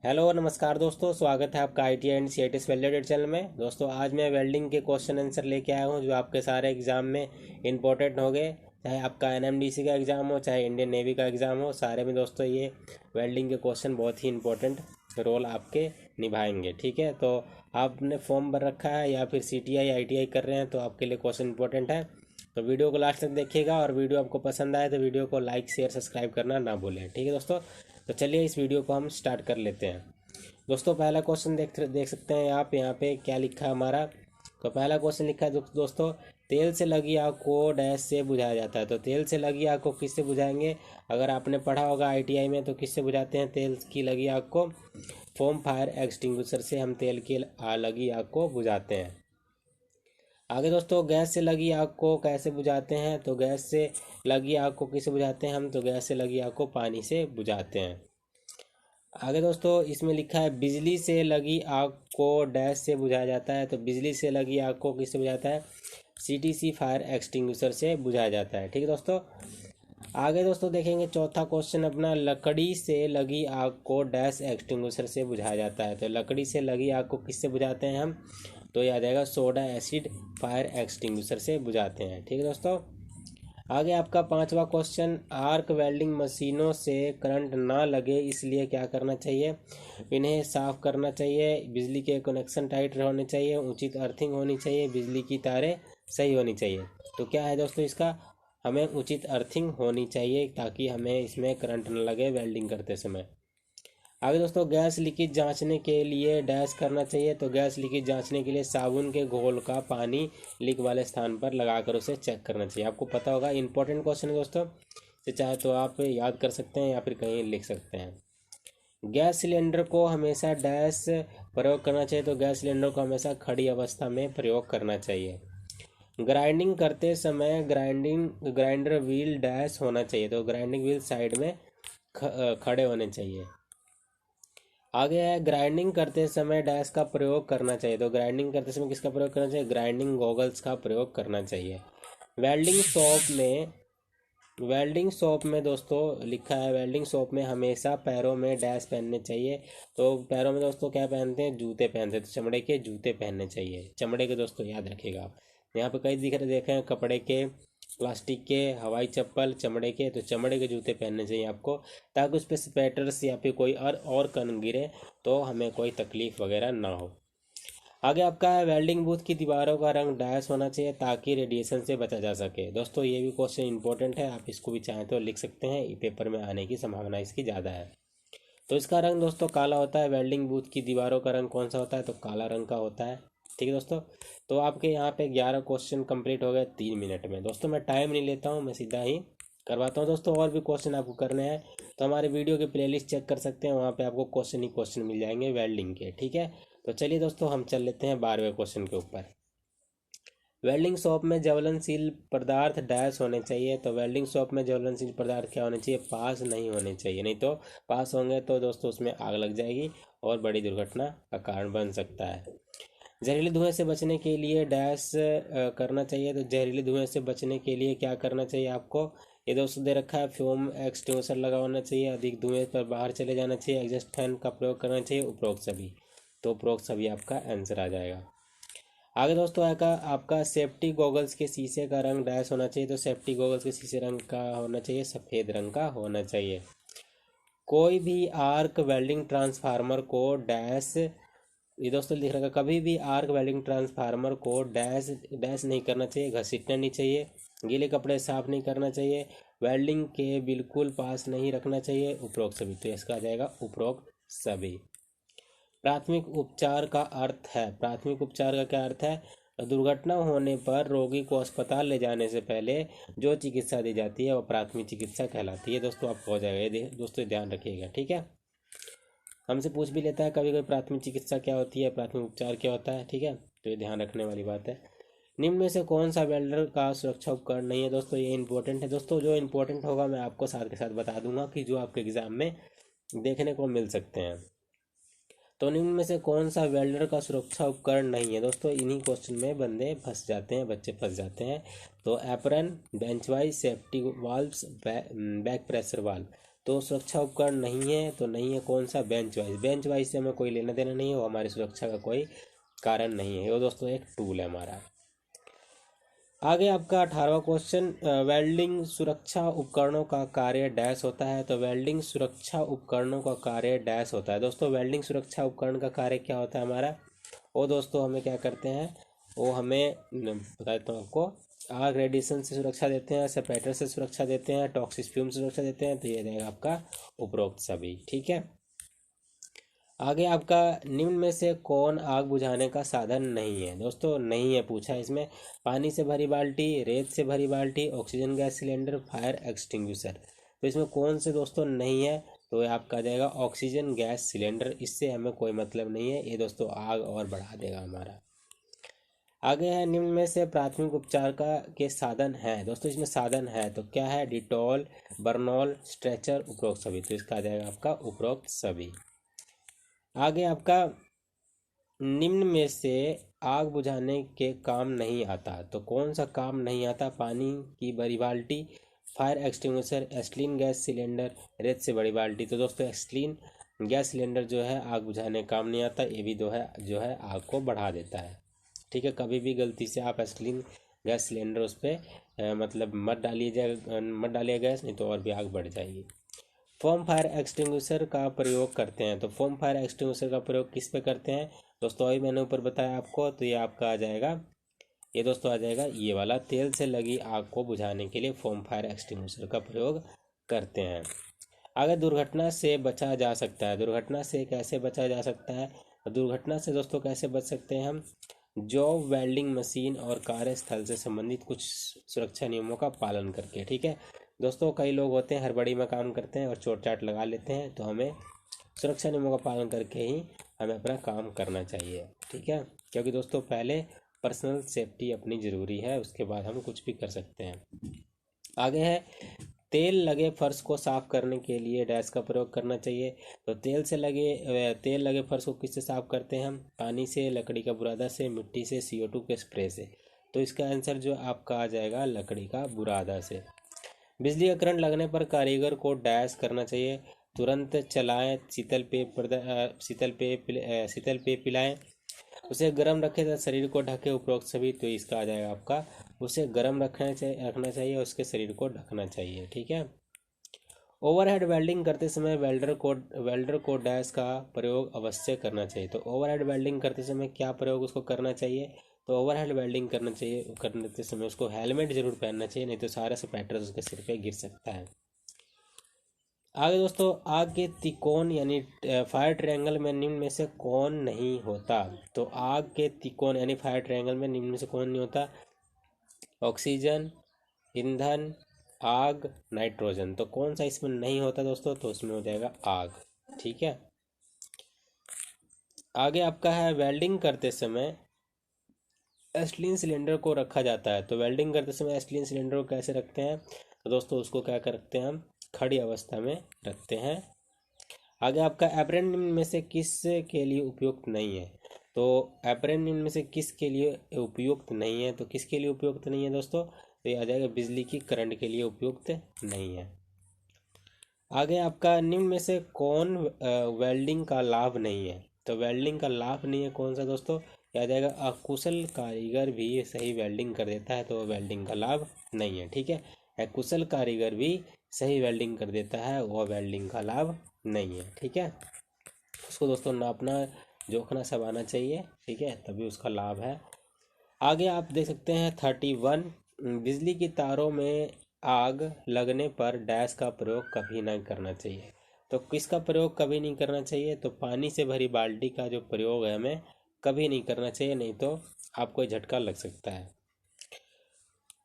Hello नमस्कार दोस्तों, स्वागत है आपका I T and C I T validated channel में। दोस्तों आज मैं वेल्डिंग के क्वेश्चन आंसर लेके आया हूँ जो आपके सारे एग्जाम में इंपॉर्टेंट हो गए। चाहे आपका एनएमडीसी का एग्ज़ाम हो, चाहे इंडियन नेवी का एग्ज़ाम हो, सारे में दोस्तों ये वेल्डिंग के क्वेश्चन बहुत ही इंपॉर्टेंट रोल आपके निभाएंगे। ठीक है, तो आपने फॉर्म भर रखा है या फिर C T I I T I कर रहे हैं तो आपके लिए क्वेश्चन इंपॉर्टेंट है। तो वीडियो को लास्ट तक देखिएगा और वीडियो आपको पसंद आए तो वीडियो को लाइक शेयर सब्सक्राइब करना ना भूलें। ठीक है दोस्तों, तो चलिए इस वीडियो को हम स्टार्ट कर लेते हैं। दोस्तों पहला क्वेश्चन देख सकते हैं आप यहाँ पे क्या लिखा है हमारा। तो पहला क्वेश्चन लिखा है दोस्तों, तेल से लगी आग को डैश से बुझाया जाता है। तो तेल से लगी आग को किससे बुझाएंगे? अगर आपने पढ़ा होगा आईटीआई में तो किससे बुझाते हैं तेल की लगी आग को? फोम फायर एक्सटिंग्विशर से हम तेल की लगी आग को बुझाते हैं। आगे दोस्तों, गैस से लगी आग को कैसे बुझाते हैं? तो गैस से लगी आग को किससे बुझाते हैं हम? तो गैस से लगी आग को पानी से बुझाते हैं। आगे दोस्तों इसमें लिखा है बिजली से लगी आग को डैश से बुझाया जाता है। तो बिजली से लगी आग को किससे बुझाता है? सीटीसी फायर एक्सटिंग्विशर से बुझाया जाता है। ठीक है दोस्तों, आगे दोस्तों देखेंगे चौथा क्वेश्चन अपना, लकड़ी से लगी आग को डैश एक्सटिंग्विशर से बुझाया जाता है। तो लकड़ी से लगी आग को किससे बुझाते हैं हम? तो याद आएगा सोडा एसिड फायर एक्सटिंग्विशर से बुझाते हैं। ठीक है दोस्तों, आगे आपका पांचवा क्वेश्चन, आर्क वेल्डिंग मशीनों से करंट ना लगे इसलिए क्या करना चाहिए? इन्हें साफ करना चाहिए, बिजली के कनेक्शन टाइट होने चाहिए, उचित अर्थिंग होनी चाहिए, बिजली की तारें सही होनी चाहिए। तो क्या है दोस्तों इसका? हमें उचित अर्थिंग होनी चाहिए ताकि हमें इसमें करंट न लगे वेल्डिंग करते समय। आगे दोस्तों, गैस लीकेज जांचने के लिए डैश करना चाहिए। तो गैस लीकेज जांचने के लिए साबुन के घोल का पानी लीक वाले स्थान पर लगाकर उसे चेक करना चाहिए। आपको पता होगा, इंपॉर्टेंट क्वेश्चन है दोस्तों, तो चाहे तो आप याद कर सकते हैं या फिर कहीं लिख सकते हैं। गैस सिलेंडर को हमेशा डैश प्रयोग करना चाहिए। तो गैस सिलेंडर को हमेशा खड़ी अवस्था में प्रयोग करना चाहिए। ग्राइंडिंग करते समय ग्राइंडर व्हील डैश होना चाहिए। तो ग्राइंडिंग व्हील साइड में खड़े होने चाहिए। आगे है ग्राइंडिंग करते समय डैश का प्रयोग करना चाहिए। तो ग्राइंडिंग करते समय किसका प्रयोग करना चाहिए? ग्राइंडिंग गॉगल्स का प्रयोग करना चाहिए। वेल्डिंग शॉप में दोस्तों लिखा है, वेल्डिंग शॉप में हमेशा पैरों में डैश पहनने चाहिए। तो पैरों में दोस्तों क्या पहनते हैं? जूते पहनते हैं। तो चमड़े के जूते पहनने चाहिए, चमड़े के दोस्तों याद रखिएगा आप। यहाँ पे कई देखे हैं कपड़े के, प्लास्टिक के, हवाई चप्पल, चमड़े के। तो चमड़े के जूते पहनने चाहिए आपको ताकि उस पर स्पैटर्स या फिर कोई और कण गिरे तो हमें कोई तकलीफ वगैरह ना हो। आगे आपका है वेल्डिंग बूथ की दीवारों का रंग डैश होना चाहिए ताकि रेडिएशन से बचा जा सके। दोस्तों ये भी क्वेश्चन इंपॉर्टेंट है, आप इसको भी चाहें तो लिख सकते हैं, पेपर में आने की संभावना इसकी ज़्यादा है। तो इसका रंग दोस्तों काला होता है। वेल्डिंग बूथ की दीवारों का रंग कौन सा होता है? तो काला रंग का होता है। ठीक है दोस्तों, तो आपके यहाँ पे 11 क्वेश्चन कंप्लीट हो गए 3 मिनट में। दोस्तों मैं टाइम नहीं लेता हूँ, मैं सीधा ही करवाता हूँ। दोस्तों और भी क्वेश्चन आपको करने हैं तो हमारे वीडियो के प्लेलिस्ट चेक कर सकते हैं, वहाँ पे आपको क्वेश्चन ही क्वेश्चन मिल जाएंगे वेल्डिंग के। ठीक है, तो चलिए दोस्तों हम चल लेते हैं 12वें क्वेश्चन के ऊपर। वेल्डिंग शॉप में ज्वलनशील पदार्थ डैश होने चाहिए। तो वेल्डिंग शॉप में ज्वलनशील पदार्थ क्या होने चाहिए? पास नहीं होने चाहिए, नहीं तो पास होंगे तो दोस्तों उसमें आग लग जाएगी और बड़ी दुर्घटना का कारण बन सकता है। जहरीले धुएं से बचने के लिए डैश करना चाहिए। तो जहरीले धुएं से बचने के लिए क्या करना चाहिए आपको? ये दोस्तों दे रखा है, फ्यूम एक्सटिंग्विशर लगा होना चाहिए, अधिक धुएं पर बाहर चले जाना चाहिए, एग्जॉस्ट फैन का प्रयोग करना चाहिए, उपरोक्त सभी। तो उपरोक्त सभी आपका आंसर आ जाएगा। आगे दोस्तों आएगा आपका सेफ्टी गॉगल्स के शीशे का रंग डैश होना चाहिए। तो सेफ्टी गॉगल्स के शीशे रंग का होना चाहिए, सफ़ेद रंग का होना चाहिए। कोई भी आर्क वेल्डिंग ट्रांसफार्मर को डैश, ये दोस्तों लिख रखा, कभी भी आर्क वेल्डिंग ट्रांसफार्मर को डैश डैश नहीं करना चाहिए, घसीटना नहीं चाहिए, गीले कपड़े साफ नहीं करना चाहिए, वेल्डिंग के बिल्कुल पास नहीं रखना चाहिए, उपरोक्त सभी। तो इसका आ जाएगा उपरोक्त सभी। प्राथमिक उपचार का अर्थ है, प्राथमिक उपचार का क्या अर्थ है? दुर्घटना होने पर रोगी को अस्पताल ले जाने से पहले जो चिकित्सा दी जाती है वो प्राथमिक चिकित्सा कहलाती है। दोस्तों आपको हो जाएगा, ये दोस्तों ध्यान रखिएगा। ठीक है, हमसे पूछ भी लेता है कभी कभी प्राथमिक चिकित्सा क्या होती है, प्राथमिक उपचार क्या होता है। ठीक है, तो ये ध्यान रखने वाली बात है। निम्न में से कौन सा वेल्डर का सुरक्षा उपकरण नहीं है? दोस्तों ये इंपॉर्टेंट है। दोस्तों जो इंपॉर्टेंट होगा मैं आपको साथ के साथ बता दूंगा कि जो आपके एग्जाम में देखने को मिल सकते हैं। तो निम्न में से कौन सा वेल्डर का सुरक्षा उपकरण नहीं है? दोस्तों इन्हीं क्वेश्चन में बंदे फंस जाते हैं, बच्चे फंस जाते हैं। तो apron, bench wise, safety valves, back pressure valve. तो सुरक्षा उपकरण नहीं है तो नहीं है कौन सा, बेंच वाइज। बेंच वाइज से हमें कोई लेना देना नहीं है, वो हमारी सुरक्षा का कोई कारण नहीं है, वो दोस्तों एक टूल है हमारा। आगे आपका 18वां क्वेश्चन, वेल्डिंग सुरक्षा उपकरणों का कार्य डैश होता है। तो वेल्डिंग सुरक्षा उपकरणों का कार्य डैश होता है। दोस्तों वेल्डिंग सुरक्षा उपकरण का कार्य क्या होता है हमारा, वो दोस्तों हमें क्या करते हैं, वो हमें बता देता हूँ आपको, आग रेडिएशन से सुरक्षा देते हैं, सेपरेटर से सुरक्षा देते हैं, टॉक्सिक फ्यूम से सुरक्षा देते हैं। तो ये रहेगा आपका उपरोक्त सभी। ठीक है। आगे आपका, निम्न में से कौन आग बुझाने का साधन नहीं है। दोस्तों नहीं है पूछा इसमें, पानी से भरी बाल्टी, रेत से भरी बाल्टी, oxygen gas cylinder, fire extinguisher. तो इसमें कौन से दोस्तों नहीं है, तो ये आपका आ जाएगा ऑक्सीजन गैस सिलेंडर। इससे हमें कोई मतलब नहीं है, ये दोस्तों आग और बढ़ा देगा हमारा। आगे है, निम्न में से प्राथमिक उपचार का के साधन है। दोस्तों इसमें साधन है तो क्या है, डिटॉल, बर्नॉल, स्ट्रेचर, उपरोक्त सभी। तो इसका आ जाएगा आपका उपरोक्त सभी। आगे आपका, निम्न में से आग बुझाने के काम नहीं आता। तो कौन सा काम नहीं आता, पानी की बड़ी बाल्टी, फायर एक्सटिंग्विशर, एस्लीन गैस सिलेंडर, रेत से बड़ी बाल्टी। तो दोस्तों एस्लीन गैस सिलेंडर जो है आग बुझाने काम नहीं आता, ये भी जो है आग को बढ़ा देता है। ठीक है, कभी भी गलती से आप एस्लीन गैस सिलेंडर उस पर मतलब मत डालिए गैस, नहीं तो और भी आग बढ़ जाएगी। फोम फायर एक्सटिंग्विशर का प्रयोग करते हैं। तो फोम फायर एक्सटिंग्विशर का प्रयोग किस पे करते हैं दोस्तों, अभी मैंने ऊपर बताया आपको। तो ये आपका आ जाएगा, ये दोस्तों आ जाएगा ये वाला, तेल से लगी आग को बुझाने के लिए फोम फायर एक्सटिंग्विशर का प्रयोग करते हैं। अगर दुर्घटना से बचा जा सकता है, दुर्घटना से कैसे बचा जा सकता है, तो दुर्घटना से दोस्तों कैसे बच सकते हैं हम, जॉब वेल्डिंग मशीन और कार्यस्थल से संबंधित कुछ सुरक्षा नियमों का पालन करके। ठीक है दोस्तों, कई लोग होते हैं हड़बड़ी में काम करते हैं और चोट चाट लगा लेते हैं, तो हमें सुरक्षा नियमों का पालन करके ही हमें अपना काम करना चाहिए। ठीक है, क्योंकि दोस्तों पहले पर्सनल सेफ्टी अपनी ज़रूरी है, उसके बाद हम कुछ भी कर सकते हैं। आगे है, तेल लगे फर्श को साफ करने के लिए डैश का प्रयोग करना चाहिए। तो तेल लगे फर्श को किससे साफ करते हैं हम, पानी से, लकड़ी का बुरादा से, मिट्टी से, CO2 के स्प्रे से। तो इसका आंसर जो आपका आ जाएगा लकड़ी का बुरादा से। बिजली का करंट लगने पर कारीगर को डैश करना चाहिए, तुरंत चलाएं, शीतल पेय पिलाएं, उसे गर्म रखें तथा शरीर को ढके, उपरोक्त सभी। तो इसका आ जाएगा आपका, उसे गर्म रखना चाहिए, उसके शरीर को ढकना चाहिए। ठीक है। ओवरहेड वेल्डिंग करते समय वेल्डर को डैश का प्रयोग अवश्य करना चाहिए। तो ओवरहेड वेल्डिंग करते समय क्या प्रयोग उसको करना चाहिए, तो ओवरहेड वेल्डिंग करते समय उसको हेलमेट जरूर पहनना चाहिए, नहीं तो सारा स्पैटर उसके सिर पे गिर सकता है। आगे दोस्तों, आग के त्रिकोण यानी फायर ट्रायंगल में निम्न में से कौन नहीं होता। तो आग के त्रिकोण यानी फायर ट्रायंगल में निम्न में से कौन नहीं होता, ऑक्सीजन, ईंधन, आग, नाइट्रोजन। तो कौन सा इसमें नहीं होता दोस्तों, तो उसमें हो जाएगा आग। ठीक है। आगे आपका है, वेल्डिंग करते समय एस्टीलीन सिलेंडर को रखा जाता है। तो वेल्डिंग करते समय एस्टीलीन सिलेंडर को कैसे रखते हैं, तो दोस्तों उसको क्या करते हैं हम, खड़ी अवस्था में रखते हैं। आगे आपका, एप्रेन निम्न में से किस के लिए उपयुक्त नहीं है। तो एप्रेन निम्न में से किस के लिए उपयुक्त नहीं है, तो किसके लिए उपयुक्त नहीं है दोस्तों, तो ये आ जाएगा बिजली की करंट के लिए उपयुक्त नहीं है। आगे आपका, निम्न में से कौन वेल्डिंग का लाभ नहीं है। तो वेल्डिंग का लाभ नहीं है कौन सा दोस्तों, ये आ जाएगा अकुशल कारीगर भी सही वेल्डिंग कर देता है, तो वेल्डिंग का लाभ नहीं है। ठीक है, अकुशल कारीगर भी सही वेल्डिंग कर देता है, वह वेल्डिंग का लाभ नहीं है। ठीक है, उसको दोस्तों नापना जोखना सब आना चाहिए। ठीक है, तभी उसका लाभ है। आगे आप देख सकते हैं 31, बिजली की तारों में आग लगने पर डैश का प्रयोग कभी नहीं करना चाहिए। तो किसका प्रयोग कभी नहीं करना चाहिए, तो पानी से भरी बाल्टी का जो प्रयोग है हमें कभी नहीं करना चाहिए, नहीं तो आपको झटका लग सकता है।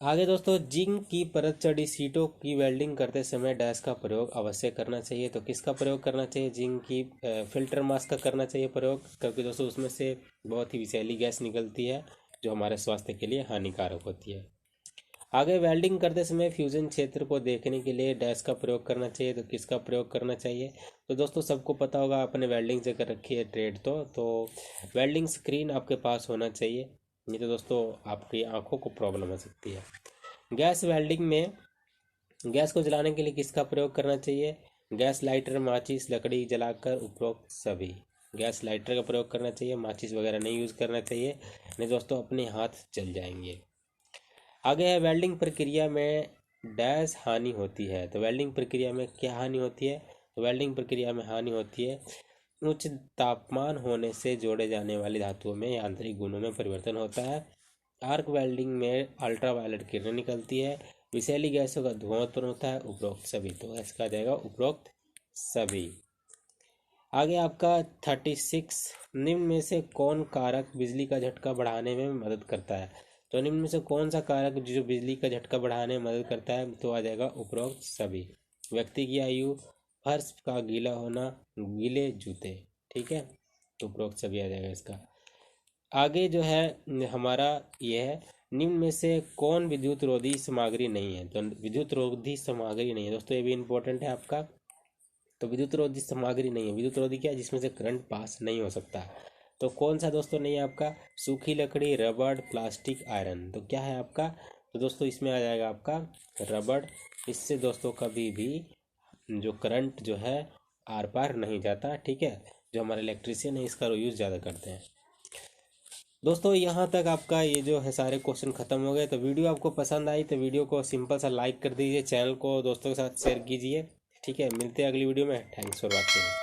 आगे दोस्तों, जिंक की परत चढ़ी सीटों की वेल्डिंग करते समय डैश का प्रयोग अवश्य करना चाहिए। तो किसका प्रयोग करना चाहिए, जिंक की फिल्टर मास्क का करना चाहिए प्रयोग, क्योंकि दोस्तों उसमें से बहुत ही विषैली गैस निकलती है जो हमारे स्वास्थ्य के लिए हानिकारक होती है। आगे, वेल्डिंग करते समय फ्यूजन क्षेत्र को देखने के लिए डैश का प्रयोग करना चाहिए। तो किसका प्रयोग करना चाहिए, तो दोस्तों सबको पता होगा, आपने वेल्डिंग से कर रखी है ट्रेड तो वेल्डिंग स्क्रीन आपके पास होना चाहिए, नहीं तो दोस्तों आपकी आंखों को प्रॉब्लम हो सकती है। गैस वेल्डिंग में गैस को जलाने के लिए किसका प्रयोग करना चाहिए, गैस लाइटर, माचिस, लकड़ी जलाकर उपरोक्त सभी। गैस लाइटर का प्रयोग करना चाहिए, माचिस वगैरह नहीं यूज़ करना चाहिए, नहीं दोस्तों अपने हाथ जल जाएंगे। आगे है वेल्डिंग प्रक्रिया में डैश हानि होती है। तो वेल्डिंग प्रक्रिया में क्या हानि होती है? तो वेल्डिंग प्रक्रिया में हानि होती है उच्च तापमान होने से जोड़े जाने वाली धातुओं में यांत्रिक गुणों में परिवर्तन होता है। आर्क वेल्डिंग में अल्ट्रावायलेट किरणें निकलती है, विषैली गैसों का धुआं उत्पन्न होता है, उपरोक्त सभी। तो इसका जाएगा उपरोक्त सभी। आगे आपका 36, निम्न में से कौन कारक बिजली का झटका बढ़ाने में मदद करता है? तो निम्न में से कौन सा कारक जो बिजली का झटका बढ़ाने में मदद करता है? तो आ जाएगा उपरोक्त सभी। व्यक्ति की आयु, फर्श का गीला होना, गीले जूते। ठीक है, तो उपरोक्त सभी आ जाएगा इसका। आगे जो है हमारा ये है, निम्न में से कौन विद्युत रोधी सामग्री नहीं है? तो विद्युत रोधी सामग्री नहीं है दोस्तों, ये भी इंपॉर्टेंट है आपका। तो विद्युत रोधी सामग्री नहीं है। विद्युत रोधी क्या है? जिसमें से करंट पास नहीं हो सकता। तो कौन सा दोस्तों नहीं है आपका? सूखी लकड़ी, रबड़, प्लास्टिक, आयरन। तो क्या है आपका? तो दोस्तों इसमें आ जाएगा आपका रबड़। इससे दोस्तों कभी भी जो करंट जो है आर पार नहीं जाता। ठीक है, जो हमारे इलेक्ट्रिशियन है इसका यूज़ ज़्यादा करते हैं। दोस्तों यहाँ तक आपका ये जो है सारे क्वेश्चन खत्म हो गए। तो वीडियो आपको पसंद आई तो वीडियो को सिंपल सा लाइक कर दीजिए, चैनल को दोस्तों के साथ शेयर कीजिए। ठीक है, मिलते हैं अगली वीडियो में। Thanks for watching.